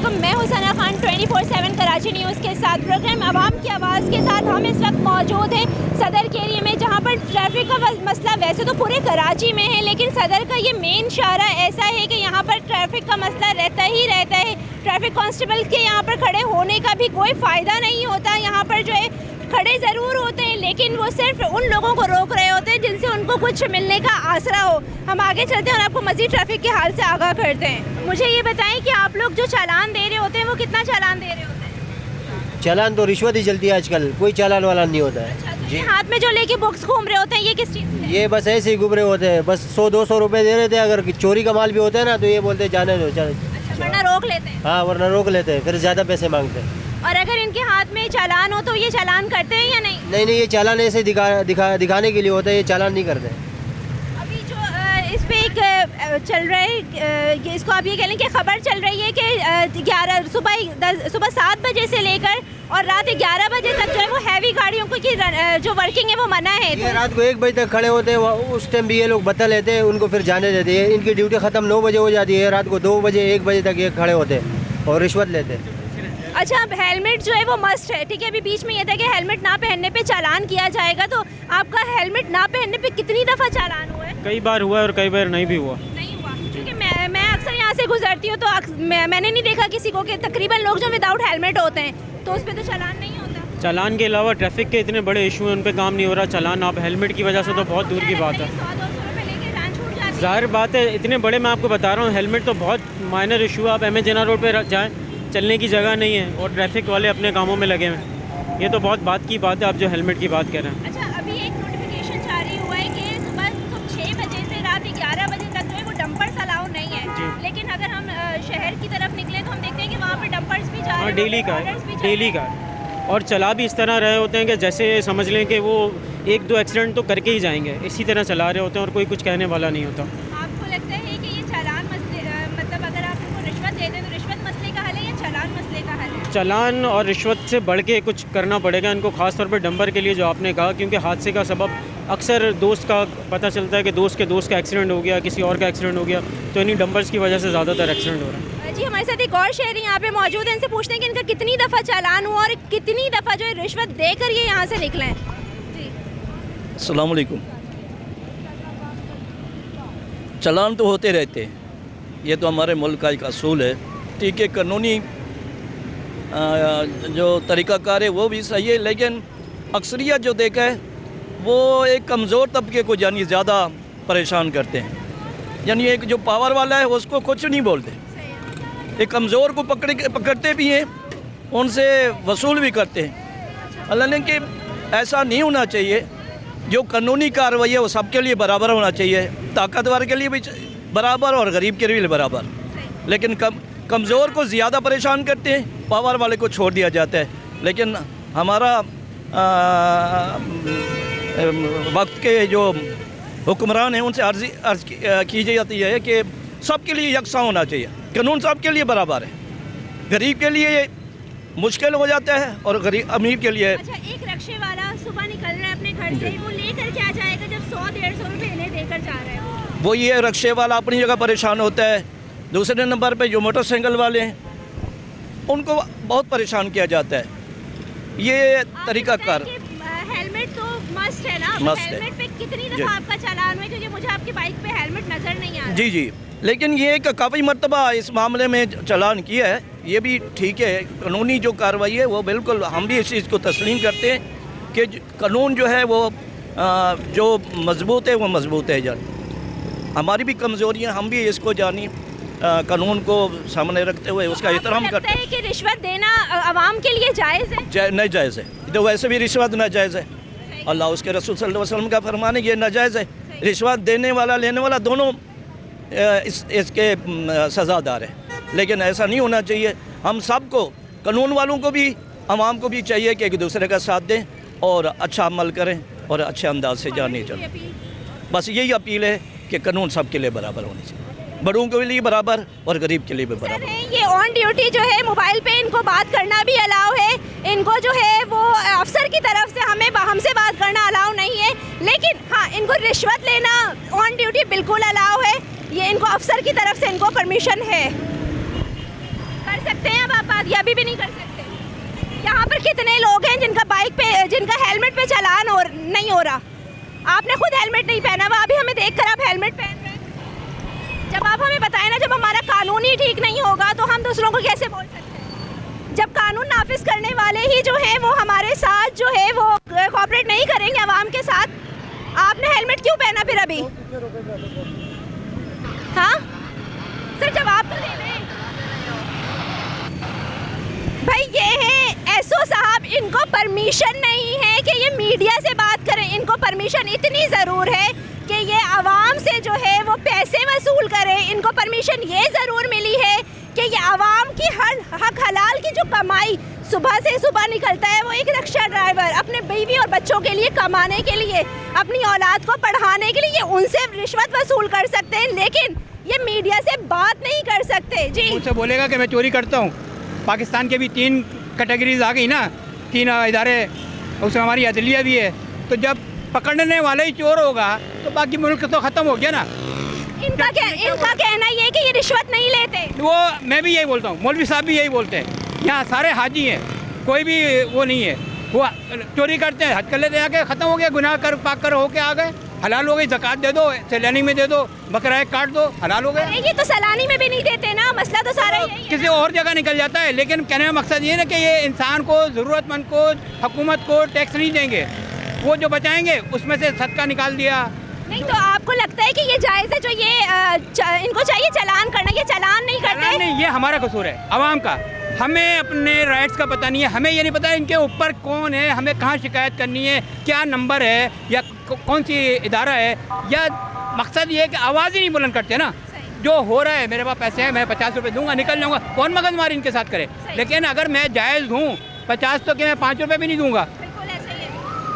अस्सलामुअलैकुम, मैं हुसैना खान 24/7 कराची न्यूज़ के साथ प्रोग्राम आवाम की आवाज़ के साथ हम इस वक्त मौजूद हैं सदर के एरिया में, जहां पर ट्रैफिक का मसला वैसे तो पूरे कराची में है, लेकिन सदर का ये मेन शाहरा ऐसा है कि यहाँ पर ट्रैफिक का मसला रहता ही रहता है। ट्रैफिक कांस्टेबल के यहाँ पर खड़े होने का भी कोई फ़ायदा नहीं होता। यहाँ पर जो है खड़े ज़रूर होते हैं, लेकिन वो सिर्फ उन लोगों को रोक रहे होते हैं जिनसे उनको कुछ मिलने का आसरा हो। हम आगे चलते हैं और आपको मज़ीद ट्रैफिक के हाल से आगाह करते हैं। मुझे ये बताएं कि आप लोग जो चालान दे रहे होते हैं वो कितना चालान दे रहे होते हैं? चालान तो रिश्वत ही चलती है आजकल, कोई चालान वाला नहीं होता है। अच्छा, तो ये हाथ में जो लेके बुक्स घूम रहे होते हैं, ये किस चीज़ से? ये बस ऐसे ही घूम रहे होते हैं, बस 100-200 रुपए दे रहे थे। अगर चोरी का माल भी होता है ना तो ये बोलते हैं जाने दो। अच्छा, वरना रोक लेते हैं? हाँ, वरना रोक लेते हैं, फिर ज़्यादा पैसे मांगते हैं। और अगर इनके हाथ में चालान हो तो ये चालान करते हैं या नहीं? नहीं, ये चालान ऐसे दिखाने के लिए होता है, ये चालान नहीं करते। अभी जो इस पे एक चल रहा है, इसको आप ये कह लें कि खबर चल रही है कि सुबह 7 बजे से लेकर और रात 11 बजे तक जो है वो हैवी गाड़ियों को की जो वर्किंग है वो मना है। ये रात को 1 बजे तक खड़े होते हैं, उस टाइम भी ये लोग बता लेते हैं, उनको फिर जाने देते हैं। इनकी ड्यूटी ख़त्म 9 बजे हो जाती है, रात को 2 बजे 1 बजे तक ये खड़े होते हैं और रिश्वत लेते हैं। अच्छा, अब हेलमेट जो है वो मस्ट है, ठीक है। अभी बीच में ये था कि हेलमेट ना पहनने पे चालान किया जाएगा, तो आपका हेलमेट ना पहनने पे कितनी दफ़ा चालान हुआ है? कई बार हुआ है और कई बार नहीं भी हुआ। नहीं हुआ, क्योंकि मैं अक्सर यहाँ से गुजरती हूँ तो मैंने नहीं देखा किसी को कि तकरीबन लोग जो विदाउट हेलमेट होते हैं तो उस पर तो चालान नहीं होता। चालान के अलावा ट्रैफिक के इतने बड़े इशू हैं, उन पे काम नहीं हो रहा। चालान आप हेलमेट की वजह से तो बहुत दूर की बात है। 100-200 रुपए लेके जान छूट जाती है। ज़ाहिर बात है, इतने बड़े मैं आपको बता रहा हूँ, हेलमेट तो बहुत माइनर इशू है। आप एम ए जना रोड पर जाएँ, चलने की जगह नहीं है और ट्रैफिक वाले अपने कामों में लगे हुए हैं। ये तो बहुत बात की बात है, आप जो हेलमेट की बात कर रहे हैं। अच्छा, अभी एक नोटिफिकेशन जारी हुआ है कि सुबह 6 बजे से रात 11 बजे तक जो है वो डंपर्स अलाउ नहीं है, लेकिन अगर हम शहर की तरफ निकले तो हम देखते हैं कि वहाँ पे डंपर्स भी जा रहे हैं। हाँ, डेली का और चला भी इस तरह रहे होते हैं कि जैसे समझ लें कि वो 1-2 एक्सीडेंट तो करके ही जाएंगे, इसी तरह चला रहे होते हैं और कोई कुछ कहने वाला नहीं होता। आपको लगता है कि ये चालान मसले मतलब अगर आप उनको रिश्वत दे दें तो रिश्वत मसले का हल है या चालान मसले का हल है? चालान और रिश्वत से बढ़ के कुछ करना पड़ेगा इनको, ख़ास तौर पर डंपर के लिए जो आपने कहा, क्योंकि हादसे का सबब अक्सर दोस्त का पता चलता है कि दोस्त का एक्सीडेंट हो गया, किसी और का एक्सीडेंट हो गया, तो इन्हीं डंपर्स की वजह से ज़्यादातर एक्सीडेंट हो रहा है। जी, हमारे साथ एक और शहरी यहाँ पे मौजूद है, इनसे पूछते हैं कि इनका कितनी दफ़ा चालान हुआ और कितनी दफ़ा जो है रिश्वत देकर ये यहाँ से निकले हैं। जी, अस्सलाम वालेकुम। चालान तो होते रहते हैं, ये तो हमारे मुल्क का एक असूल है। ठीक है, कानूनी जो तरीक़ाकार है वो भी सही है, लेकिन अक्सरियत जो देखा है वो एक कमज़ोर तबके को यानी ज़्यादा परेशान करते हैं। यानी एक जो पावर वाला है उसको कुछ नहीं बोलते, एक कमज़ोर को पकड़ते भी हैं, उनसे वसूल भी करते हैं। हालांकि ऐसा नहीं होना चाहिए। जो कानूनी कार्रवाई है वो सबके लिए बराबर होना चाहिए, ताकतवर के लिए भी बराबर और गरीब के लिए भी बराबर। लेकिन कमज़ोर को ज़्यादा परेशान करते हैं, पावर वाले को छोड़ दिया जाता है। लेकिन हमारा वक्त के जो हुक्मरान हैं उनसे अर्ज़ की जाती है कि सबके लिए यकसा होना चाहिए, कानून सबके लिए बराबर है। गरीब के लिए मुश्किल हो जाता है और गरीब अमीर के लिए। अच्छा, एक रिक्शे वाला सुबह निकल रहा है अपने घर से, वो लेकर क्या जाएगा जब 100-150 रुपये इन्हें देकर जा रहा है? वो ये रिक्शे वाला अपनी जगह परेशान होता है। दूसरे नंबर पे जो मोटरसाइकिल वाले हैं उनको बहुत परेशान किया जाता है। ये तरीका कार। हेलमेट तो मस्ट है ना? मस्ट है। हेलमेट पे कितनी दफ़ा आपका चालान हुआ? क्योंकि मुझे आपकी बाइक पे हेलमेट नज़र नहीं आ रहा। जी, लेकिन ये कि काफ़ी मरतबा इस मामले में चालान किया है, ये भी ठीक है। कानूनी जो कार्रवाई है वो बिल्कुल हम भी इस चीज़ को तस्लीम करते हैं कि कानून जो है वो जो मजबूत है वो मजबूत है। जान हमारी भी कमज़ोरियाँ, हम भी इसको जानी कानून को सामने रखते हुए उसका एहतराम करते हैं। कि रिश्वत देना आवाम के लिए जायज़ है? नहीं जायज़ है, तो वैसे भी रिश्वत नाजायज़ है। अल्लाह उसके रसूल सल्लल्लाहु अलैहि वसल्लम का फरमान है, ये नाजायज़ है। रिश्वत देने वाला लेने वाला दोनों इसके सज़ादार है। लेकिन ऐसा नहीं होना चाहिए। हम सबको, कानून वालों को भी, आवाम को भी चाहिए कि एक दूसरे का साथ दें और अच्छा अमल करें और अच्छे अंदाज से जाने चलें। बस यही अपील है कि कानून सबके लिए बराबर होनी चाहिए, बड़ों के लिए बराबर और गरीब के लिए भी बराबर। ये ऑन ड्यूटी जो है मोबाइल पे इनको बात करना भी अलाउ है, इनको जो है वो अफसर की तरफ से हमसे बात करना अलाउ नहीं है, लेकिन हाँ इनको रिश्वत लेना ऑन ड्यूटी बिल्कुल अलाउ है। ये इनको अफसर की तरफ से इनको परमिशन है, कर सकते हैं अब आप बात, या अभी भी नहीं कर सकते? यहाँ पर कितने लोग हैं जिनका बाइक पे, जिनका हेलमेट पे चालान नहीं हो रहा? आपने खुद हेलमेट नहीं पहना हुआ, अभी हमें देखकर आप हेलमेट पहन रहे हैं। जब आप हमें बताएं ना, जब हमारा कानून ही ठीक नहीं होगा तो हम दूसरों को कैसे बोल सकते हैं? जब कानून नाफिज करने वाले ही जो है वो हमारे साथ जो है वो कोऑपरेट नहीं करेंगे आवाम के साथ, आपने हेलमेट क्यों पहना फिर अभी? हाँ सर, जवाब तो दे दें भाई। ये है एसओ साहब, इनको परमिशन नहीं है कि ये मीडिया से बात करें। इनको परमिशन इतनी ज़रूर है कि ये आवाम से जो है वो पैसे वसूल करें। इनको परमिशन ये ज़रूर मिली है कि ये आवाम की हर हक हलाल की जो कमाई सुबह से सुबह निकलता है, वो एक रिक्शा ड्राइवर अपने बीवी और बच्चों के लिए कमाने के लिए, अपनी औलाद को पढ़ाने के लिए उनसे रिश्वत वसूल कर सकते हैं, लेकिन ये मीडिया से बात नहीं कर सकते। जी, मुझसे बोलेगा कि मैं चोरी करता हूँ। पाकिस्तान के भी 3 कैटेगरीज आ गई ना, 3 इदारे, उसमें हमारी अदलिया भी है। तो जब पकड़ने वाला ही चोर होगा तो बाकी मुल्क तो ख़त्म हो गया ना। इनका कहना ये है कि ये रिश्वत नहीं लेते। वो मैं भी यही बोलता हूँ, मौलवी साहब भी यही बोलते हैं। यहाँ सारे हाजी हैं, कोई भी वो नहीं है। वो चोरी करते हैं, हज कर लेते, आके ख़त्म हो गया, गुनाह कर पाक कर होके आ गए, हलाल हो गई। ज़कात दे दो, सैलानी में दे दो, बकरा एक काट दो, हलाल हो गए। ये तो सलानी में भी नहीं देते ना, मसला तो सारा यही है। किसी और जगह निकल जाता है। लेकिन कहने का मकसद ये है कि ये इंसान को, ज़रूरतमंद को, हुकूमत को टैक्स नहीं देंगे, वो जो बचाएंगे उसमें से सदका निकाल दिया। नहीं तो आपको लगता है कि ये जायज़ है जो ये इनको चाहिए चालान करना, ये चालान नहीं करते? नहीं, ये हमारा कसूर है, आवाम का। हमें अपने राइट्स का पता नहीं है, हमें ये नहीं पता इनके ऊपर कौन है, हमें कहाँ शिकायत करनी है, क्या नंबर है, या कौन सी इदारा है, या मकसद ये है कि आवाज़ ही नहीं बुलंद करते ना। जो हो रहा है, मेरे पास पैसे हैं, मैं 50 रुपये दूंगा, निकल जाऊँगा, कौन मगजमारी इनके साथ करे। लेकिन अगर मैं जायज़ हूँ 50 तो क्या, मैं 5 रुपये भी नहीं दूँगा।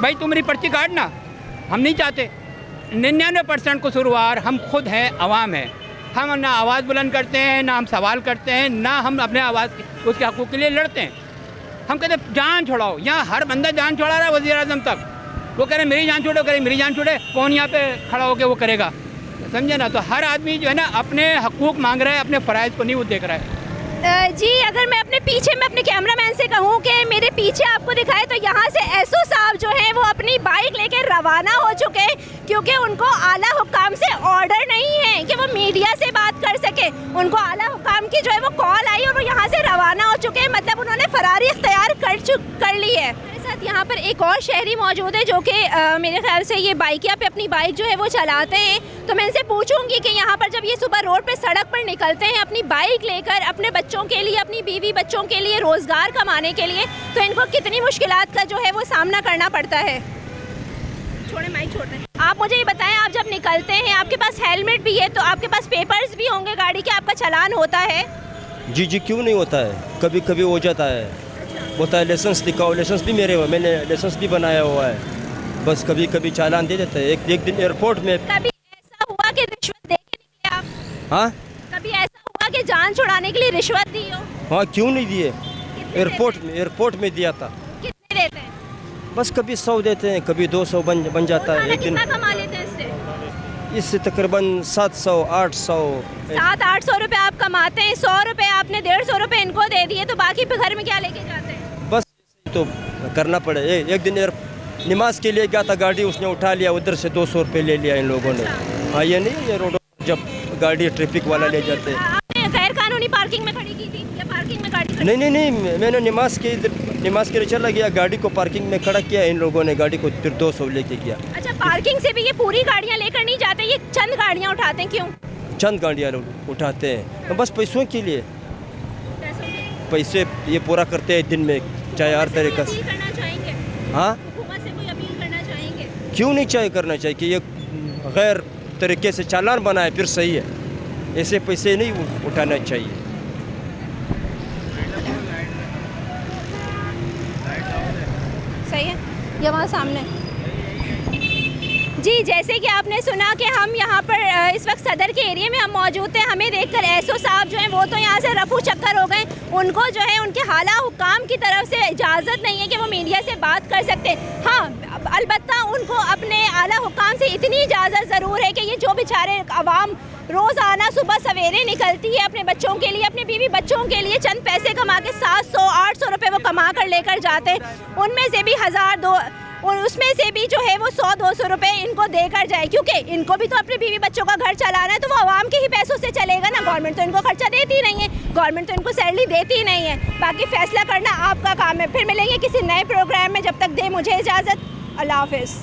भाई तुम मेरी पर्ची काटना, हम नहीं चाहते। 99% कसूरवार हम खुद हैं, आवाम है। हम ना आवाज़ बुलंद करते हैं, ना हम सवाल करते हैं, ना हम अपने आवाज़ उसके हकूक़ के लिए लड़ते हैं। हम कहते हैं जान छोड़ाओ, यहाँ हर बंदा जान छोड़ा रहा है, वज़ीर-ए-आज़म तक। वो कह रहे मेरी जान छोड़ो, कह रहे मेरी जान छोड़े, कौन यहाँ पे खड़ा होकर वो करेगा? समझे ना? तो हर आदमी जो है ना अपने हकूक़ मांग रहा है, अपने फ़राइज़ को नहीं वो देख रहा है। जी, अगर मैं अपने पीछे में अपने कैमरामैन से कहूँ कि मेरे पीछे आपको दिखाए, तो यहाँ से एसओ साहब जो हैं वो अपनी बाइक लेकर रवाना हो चुके हैं, क्योंकि उनको आला हुकाम से ऑर्डर नहीं है कि वो मीडिया से बात कर सके। उनको आला हुकाम की जो है वो कॉल आई और वो यहाँ से रवाना हो चुके हैं, मतलब उन्होंने फरारी इख्तियार कर ली है। मेरे साथ यहाँ पर एक और शहरी मौजूद है जो कि मेरे ख्याल से ये बाइकिया पे अपनी बाइक जो है वो चलाते हैं। तो मैं इनसे पूछूंगी कि यहाँ पर जब ये सुबह रोड पे सड़क पर निकलते हैं अपनी बाइक लेकर, अपने बच्चों के लिए, अपनी बीवी बच्चों के लिए रोज़गार कमाने के लिए, तो इनको कितनी मुश्किलात का जो है वो सामना करना पड़ता है। छोड़े, माइक छोड़ दें। आप मुझे ये बताएं, आप जब निकलते हैं आपके पास हेलमेट भी है, तो आपके पास पेपर्स भी होंगे गाड़ी के, आपका चालान होता है? जी जी, क्यों नहीं होता है, कभी कभी हो जाता है। होता है, लाइसेंस दिखाओ, लाइसेंस भी मेरे हुआ, मैंने लाइसेंस भी बनाया हुआ है, बस कभी कभी चालान दे देते हैं। एक दिन एयरपोर्ट में कभी ऐसा हुआ कि रिश्वत दे के निकले आप? हाँ, कभी ऐसा हुआ कि जान छुड़ाने के लिए रिश्वत दी हो? हाँ, क्यों नहीं दिए? एयरपोर्ट में दिया था। कितने देते हैं? बस कभी 100 देते हैं, कभी 200 बन जाता है एक दिन। कितना कमा लेते हैं इससे तकरीबन 700 800 700-800 रुपये आप कमाते हैं। 100 रुपये आपने 150 रुपये इनको दे दिए, तो बाकी पे घर में क्या लेके जाते हैं? बस तो करना पड़े। एक दिन नमाज के लिए गया था, गाड़ी उसने उठा लिया, उधर से 200 रुपये ले लिया इन लोगों ने। हाँ, ये नहीं, ये रोडों जब गाड़ी ट्रैफिक वाला ले जाते हैं। आपने गैर कानूनी पार्किंग में खड़ी की थी या पार्किंग में गाड़ी? नहीं, मैंने नमाज के लिए चला गया, गाड़ी को पार्किंग में खड़ा किया, इन लोगों ने गाड़ी को फिर 200 लेके किया। अच्छा, पार्किंग से भी ये पूरी गाड़ियाँ लेकर नहीं जाते, ये चंद गाड़ियाँ उठाते हैं, क्यों? चंद गाड़ियाँ उठाते हैं, बस पैसों के लिए। पैसे ये पूरा करते हैं दिन में, चाहे हर तरीका से। करना चाहेंगे? हाँ, हुकूमत से कोई अपील करना चाहेंगे? क्यों नहीं करना चाहिए कि ये गैर तरीके से चालान बनाए, फिर सही है। ऐसे पैसे नहीं उठाना चाहिए। सही है, ये वहाँ सामने। जी, जैसे कि आपने सुना कि हम यहाँ पर इस वक्त सदर के एरिया में हम मौजूद थे। हमें देखकर एसओ साहब जो हैं वो तो यहाँ से रफू चक्कर हो गए। उनको जो है उनके आला हुकाम की तरफ से इजाज़त नहीं है कि वो मीडिया से बात कर सकते। हाँ, अलबत्ता उनको अपने आला हुकाम से इतनी इजाज़त ज़रूर है कि ये जो बेचारे अवाम रोज़ाना सुबह सवेरे निकलती है अपने बच्चों के लिए, अपने बीवी बच्चों के लिए चंद पैसे कमा के 700-800 रुपये वो कमा कर लेकर जाते हैं, उनमें से भी 1000 उसमें से भी जो है वो 100-200 रुपये इनको देकर जाए, क्योंकि इनको भी तो अपने बीवी बच्चों का घर चलाना है, तो वो आवाम के ही पैसों से चलेगा ना। गवर्नमेंट तो इनको खर्चा देती नहीं है, गवर्नमेंट तो इनको सैलरी देती नहीं है। बाकी फैसला करना आपका काम है। फिर मिलेंगे किसी नए प्रोग्राम में, जब तक दे मुझे इजाज़त। अल्लाह हाफिज़।